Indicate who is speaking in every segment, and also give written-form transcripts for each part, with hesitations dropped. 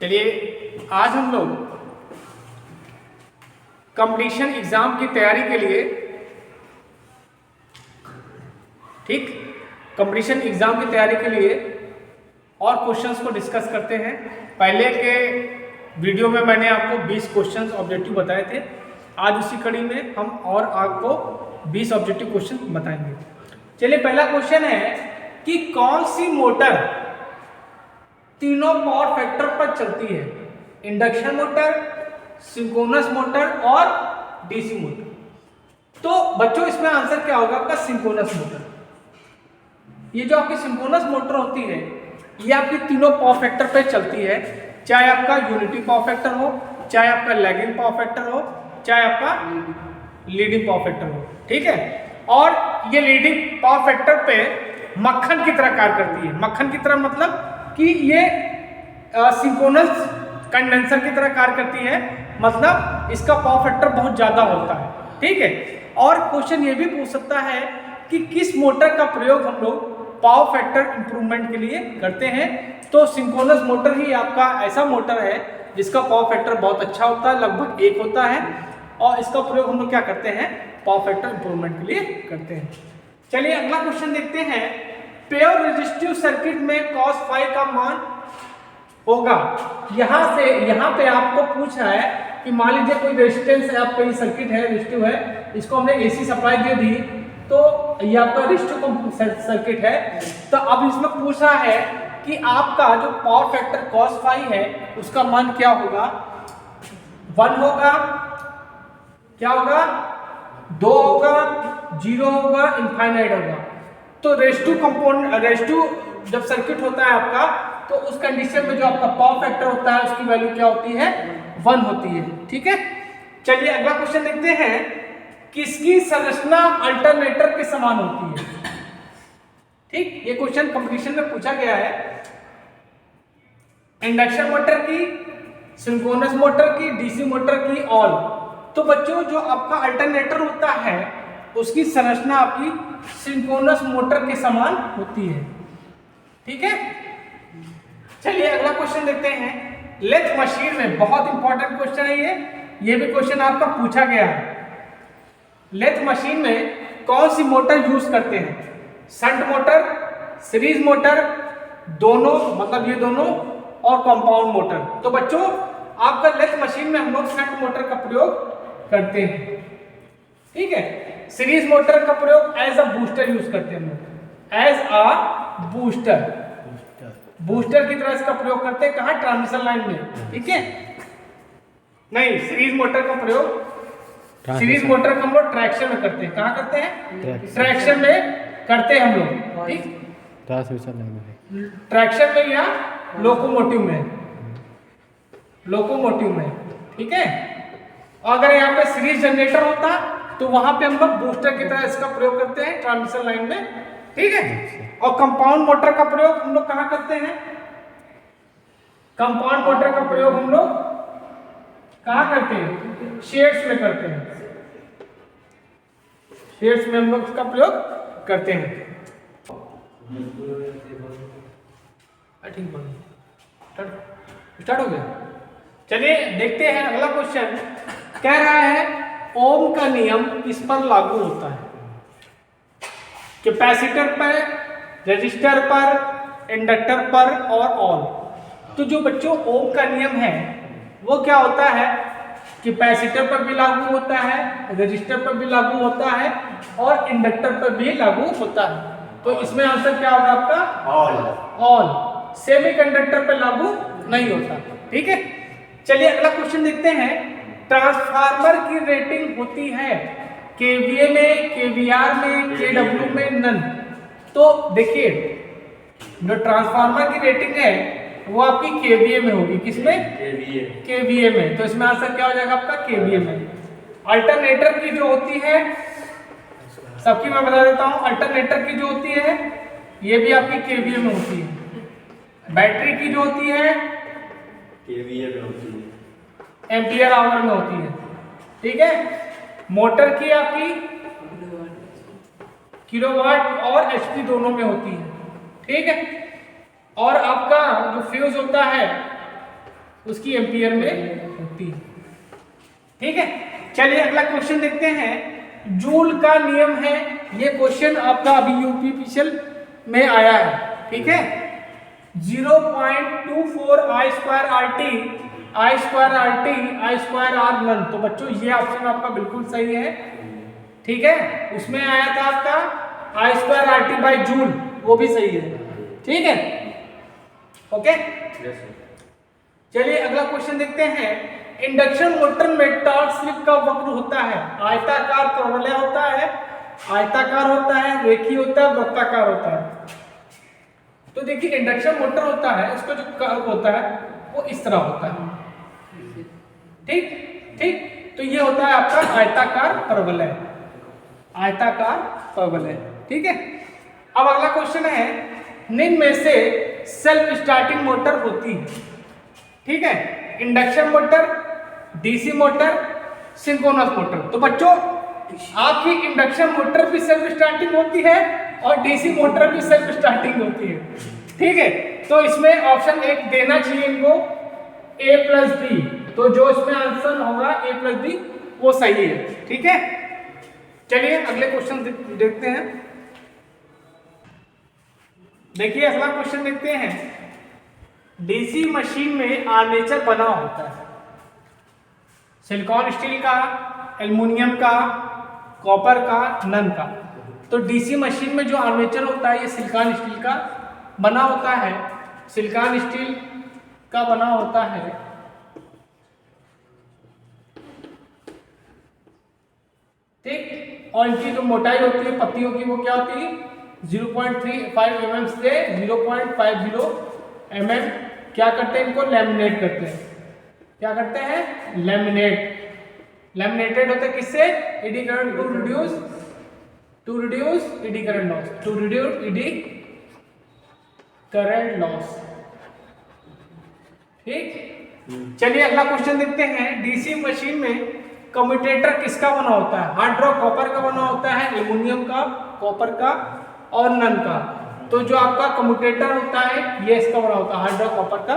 Speaker 1: चलिए आज हम लोग कंपटीशन एग्जाम की तैयारी के लिए कंपटीशन एग्जाम की तैयारी के लिए और क्वेश्चंस को डिस्कस करते हैं। पहले के वीडियो में मैंने आपको 20 क्वेश्चंस ऑब्जेक्टिव बताए थे। आज उसी कड़ी में हम और आपको 20 ऑब्जेक्टिव क्वेश्चन बताएंगे। चलिए पहला क्वेश्चन है कि कौन सी मोटर तीनों पावर फैक्टर पर चलती है? इंडक्शन मोटर, सिंक्रोनस मोटर और डीसी मोटर। तो बच्चों इसमें आंसर क्या होगा आपका? Synchronous motor. ये जो आपकी सिंक्रोनस मोटर होती है ये आपकी तीनों पावर फैक्टर पे चलती है, चाहे आपका यूनिटी पावर फैक्टर हो, चाहे आपका लैगिंग पावर फैक्टर हो, चाहे आपका लीडिंग पावर फैक्टर हो। ठीक है, और ये लीडिंग पावर फैक्टर पे मक्खन की तरह कार्य करती है। मक्खन की तरह मतलब कि ये सिंक्रोनस कंडेंसर की तरह कार्य करती है, मतलब इसका पावर फैक्टर बहुत ज्यादा होता है। ठीक है, और क्वेश्चन ये भी पूछ सकता है कि किस मोटर का प्रयोग हम लोग पावर फैक्टर इंप्रूवमेंट के लिए करते हैं। तो सिंक्रोनस मोटर ही आपका ऐसा मोटर है जिसका पावर फैक्टर बहुत अच्छा होता है, लगभग 1 होता है, और इसका प्रयोग हम लोग क्या करते हैं? पावर फैक्टर इंप्रूवमेंट के लिए करते हैं। चलिए अगला क्वेश्चन देखते हैं। पेयर रेजिस्टिव सर्किट में cos फाई का मान होगा। यहाँ पे आपको पूछ रहा है कि मान लीजिए कोई रेजिस्टेंस है, आपका ये सर्किट है, रेजिस्टिव है, इसको हमने एसी सप्लाई दे दी, तो ये आपका रेजिस्टिव सर्किट है। तो अब इसमें पूछ रहा है कि आपका जो पावर फैक्टर cos फाई है उसका मान क्या होगा? 1 होगा, क्या होगा? 2 होगा, 0 होगा, इनफाइनाइट होगा। तो रेजिस्टिव जब सर्किट होता है आपका, तो उस कंडीशन में जो आपका पावर फैक्टर होता है उसकी वैल्यू क्या होती है? 1 होती है। ठीक है, चलिए अगला क्वेश्चन देखते हैं। किसकी संरचना अल्टरनेटर के समान होती है? ठीक, ये क्वेश्चन कंपटीशन में पूछा गया है। इंडक्शन मोटर की, सिंक्रोनस मोटर की, डीसी मोटर की, ऑल। तो बच्चों जो आपका अल्टरनेटर होता है उसकी संरचना आपकी सिंक्रोनस मोटर के समान होती है। ठीक है, चलिए अगला क्वेश्चन देखते हैं। लेथ मशीन में बहुत इंपॉर्टेंट क्वेश्चन है ये भी क्वेश्चन आपका पूछा गया है। लेथ मशीन में कौन सी मोटर यूज करते हैं? शंट मोटर, सीरीज मोटर, दोनों, मतलब ये दोनों, और कंपाउंड मोटर। तो बच्चों आपका लेथ मशीन में हम लोग शंट मोटर का प्रयोग करते हैं। ठीक है, सीरीज मोटर का प्रयोग एज अ बूस्टर यूज करते हैं हम लोग, एज अ बूस्टर की तरह इसका प्रयोग करते हैं। कहाँ? ट्रांसमिशन लाइन में। ठीक है, नहीं, सीरीज मोटर का प्रयोग, सीरीज मोटर का हम लोग ट्रैक्शन में करते हैं। कहाँ करते हैं? ट्रैक्शन में करते हैं हम लोग। ठीक, ट्रैक्शन में या लोकोमोटिव में। ठीक है, अगर यहाँ पे सीरीज जनरेटर होता तो वहां पे हम लोग बूस्टर की तरह इसका प्रयोग करते हैं ट्रांसमिशन लाइन में। ठीक है, और कंपाउंड मोटर का प्रयोग हम लोग कहाँ करते हैं? कंपाउंड मोटर का प्रयोग हम लोग कहाँ करते हैं? शेड्स में करते हैं। शेड्स में हम लोग इसका प्रयोग करते हैं। स्टार्ट हो गया। चलिए देखते हैं अगला क्वेश्चन। कह रहा है ओम का नियम किस पर लागू होता है? कैपेसिटर पर, रेजिस्टर पर, इंडक्टर पर और ऑल। तो जो बच्चों ओम का नियम है वो क्या होता है? कैपेसिटर पर भी लागू होता है, रेजिस्टर पर भी लागू होता है, और इंडक्टर पर भी लागू होता है। तो इसमें आंसर क्या होगा आपका? ऑल। सेमीकंडक्टर पर लागू नहीं होता। ठीक है, चलिए अगला क्वेश्चन देखते हैं। ट्रांसफार्मर की रेटिंग होती है केवीए में, केवीआर में, केडब्ल्यू में, नन। तो देखिए जो ट्रांसफार्मर की रेटिंग है वो आपकी केवीए में होगी। किसमें? केवीए में। तो इसमें आंसर क्या हो जाएगा आपका? केवीए में। अल्टरनेटर की जो होती है, सबकी मैं बता देता हूं, अल्टरनेटर की जो होती है ये भी आपकी केवीए में होती है। बैटरी की जो होती है केवीए में होती है, एम्पियर आवर में होती है। ठीक है, मोटर की आपकी किलोवाट और एचपी दोनों में होती है। ठीक है, और आपका जो फ्यूज होता है उसकी एम्पियर में होती है। ठीक है, चलिए अगला क्वेश्चन देखते हैं। जूल का नियम है, ये क्वेश्चन आपका अभी यूपीपीसीएल में आया है। ठीक है, 0.24 I square RT I square RT I square R naught. तो बच्चों ये ऑप्शन आपका बिल्कुल सही है। ठीक है, उसमें आया था आपका I square RT by joule, वो भी सही है। ठीक है, ओके। चलिए अगला क्वेश्चन देखते हैं। इंडक्शन मोटर में टॉर्क स्लिप का वक्र होता है, आयताकार, परवलय होता है, आयताकार होता है, रेखीय होता है, वृत्ताकार होता है। तो देखिए इंडक्शन मोटर होता है, उसका जो कर्व होता है वो इस तरह होता है। ठीक ठीक, तो ये होता है आपका आयताकार परवलय, आयताकार परवलय। ठीक है, अब अगला क्वेश्चन है, निम्न में से सेल्फ स्टार्टिंग मोटर होती है। ठीक है, induction motor, DC motor, synchronous motor. तो बच्चों आपकी इंडक्शन मोटर भी सेल्फ स्टार्टिंग होती है और डीसी मोटर भी सेल्फ स्टार्टिंग होती है। ठीक है, तो इसमें ऑप्शन एक देना चाहिए इनको, A प्लस बी। तो जो इसमें आंसर होगा A प्लस बी वो सही है। ठीक है, चलिए अगले क्वेश्चन देखते हैं। देखिए अगला क्वेश्चन देखते हैं। डीसी मशीन में आर्मेचर बना होता है, सिलिकॉन स्टील का, एल्युमिनियम का, कॉपर का, नन का। तो डीसी मशीन में जो आर्मेचर होता है ये सिलिकॉन स्टील का बना होता है, सिलिकॉन स्टील का बना होता है। ठीक, और इनकी जो मोटाई होती है पत्तियों की वो क्या होती है, 0.35 mm से 0.50 mm। क्या करते हैं, इनको लैमिनेट करते हैं। क्या करते हैं, लैमिनेटेड होते हैं किससे, eddy current to reduce eddy current loss, to reduce eddy current loss. ठीक, चलिए अगला क्वेश्चन देखते हैं। डीसी मशीन में कम्यूटेटर किसका बना होता है, हार्ड रॉक कॉपर का बना होता है, एल्युमिनियम का, कॉपर का और नन का। तो जो आपका कम्यूटेटर होता है ये इसका बना होता है, हार्ड रॉक कॉपर का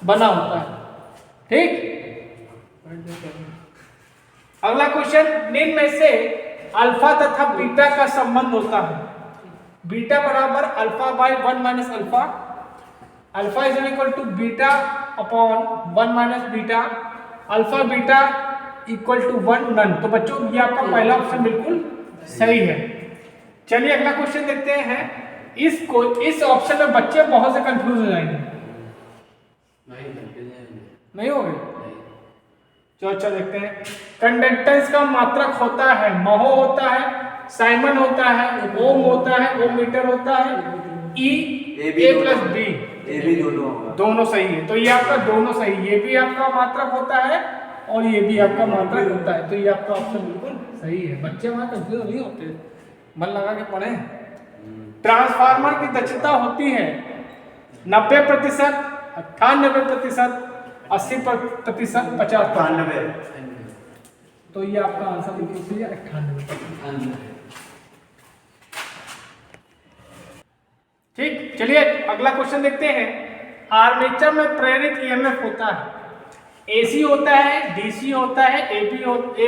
Speaker 1: बना होता है। ठीक, अगला क्वेश्चन, निम्न में से अल्फा तथा बीटा का संबंध होता है। बीटा बराबर alpha by 1 minus alpha, alpha is equal to beta upon 1 minus beta, alpha beta equal to 1 naught. तो बच्चों ये आपका पहला ऑप्शन बिल्कुल सही है। चलिए अगला क्वेश्चन देखते हैं। इस ऑप्शन में बच्चे बहुत से कंफ्यूज हो जाएंगे। नहीं हो गए, चलो अच्छा देखते हैं। कंडक्टेंस का मात्रक होता है, महो होता है, साइमन होता है, ओम होता है, ओम मीटर होता है, ए प्लस बी, दोनों सही है। तो ये आपका दोनों सही, ये भी आपका मात्रक होता है और ये भी आपका मात्रक होता है। तो ये आपका ऑप्शन बिल्कुल सही है। बच्चे वहां कंफ्यूज नहीं होते, मन लगा के पढ़े। ट्रांसफार्मर की दक्षता होती है 90%, 98%, 80%, 50%। तो ये आपका आंसर बिल्कुल सही है, 98%। ठीक, चलिए अगला क्वेश्चन देखते हैं। आर्मेचर में प्रेरित ईएमएफ होता है, एसी होता है, डीसी होता है, ए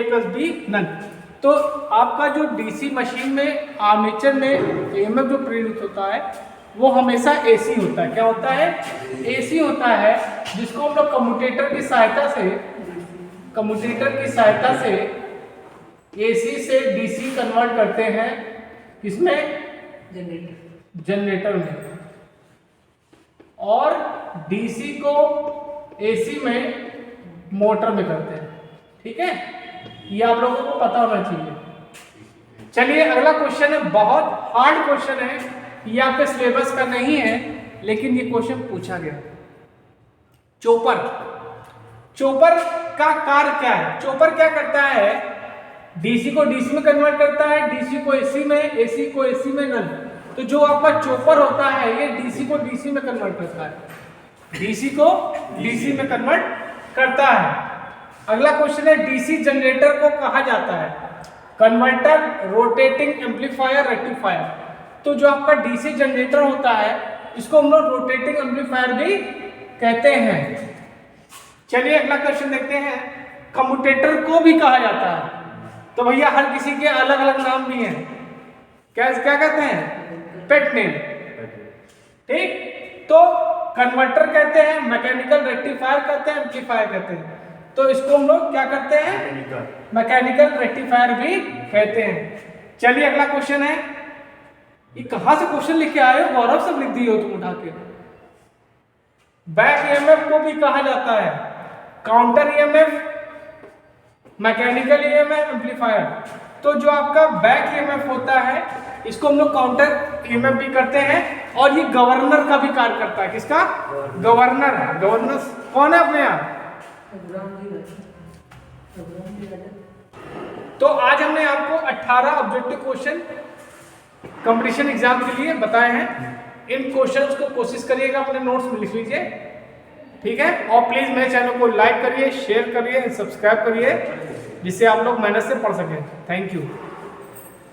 Speaker 1: प्लस बी नन। तो आपका जो डीसी मशीन में आर्मेचर में ईएमएफ जो प्रेरित होता है वो हमेशा एसी होता है। क्या होता है, एसी होता है, जिसको हम लोग कम्यूटेटर की सहायता से एसी से डीसी कन्वर्ट करते हैं। इसमें जनरेटर में, और डीसी को एसी में मोटर में करते हैं। ठीक है, ये आप लोगों को पता होना चाहिए। चलिए अगला क्वेश्चन है, बहुत हार्ड क्वेश्चन है, ये आपके सिलेबस का नहीं है लेकिन ये क्वेश्चन पूछा गया। चॉपर का कार्य क्या है। चॉपर क्या करता है, डीसी को डीसी में कन्वर्ट करता है, डीसी को एसी में, एसी को एसी में नन। तो जो आपका चॉपर होता है ये डीसी को डीसी में कन्वर्ट करता है, डीसी को डीसी में कन्वर्ट करता है। अगला क्वेश्चन है, डीसी जनरेटर को कहा जाता है कन्वर्टर, रोटेटिंग एम्पलीफायर, रेक्टिफायर। तो जो आपका डीसी जनरेटर होता है इसको हम लोग रोटेटिंग एम्पलीफायर भी कहते हैं। चलिए अगला क्वेश्चन देखते हैं। कम्यूटेटर को भी कहा जाता है, तो भैया हर किसी के अलग अलग नाम भी हैं। क्या क्या कहते हैं? Pet name. ठीक, तो कन्वर्टर कहते हैं, मैकेनिकल रेक्टिफायर कहते हैं, एम्पलीफायर कहते हैं। तो इसको हम लोग क्या करते हैं? मैकेनिकल रेक्टिफायर भी कहते हैं। चलिए अगला क्वेश्चन है। ये कहां से क्वेश्चन लिख के आए हो गौरव? सब लिख दिए हो तुम उठा के। बैक ईएमएफ को भी कहा जाता है counter EMF, mechanical EMF, amplifier. तो जो आपका बैक ईएमएफ होता है इसको हम लोग काउंटर ईएमएफ भी करते हैं, और ये गवर्नर का भी कार्य करता है। किसका? गवर्नर। गवर्नर कौन है अपने यहाँ? तो आज हमने आपको 18 ऑब्जेक्टिव क्वेश्चन कंपटीशन एग्जाम के लिए बताए हैं। इन क्वेश्चंस को कोशिश करिएगा अपने नोट्स में लिख लीजिए, ठीक है। और प्लीज मेरे चैनल को लाइक करिए, शेयर करिए, सब्सक्राइब करिए, जिससे आप लोग मेहनत से पढ़ सकें। Thank you.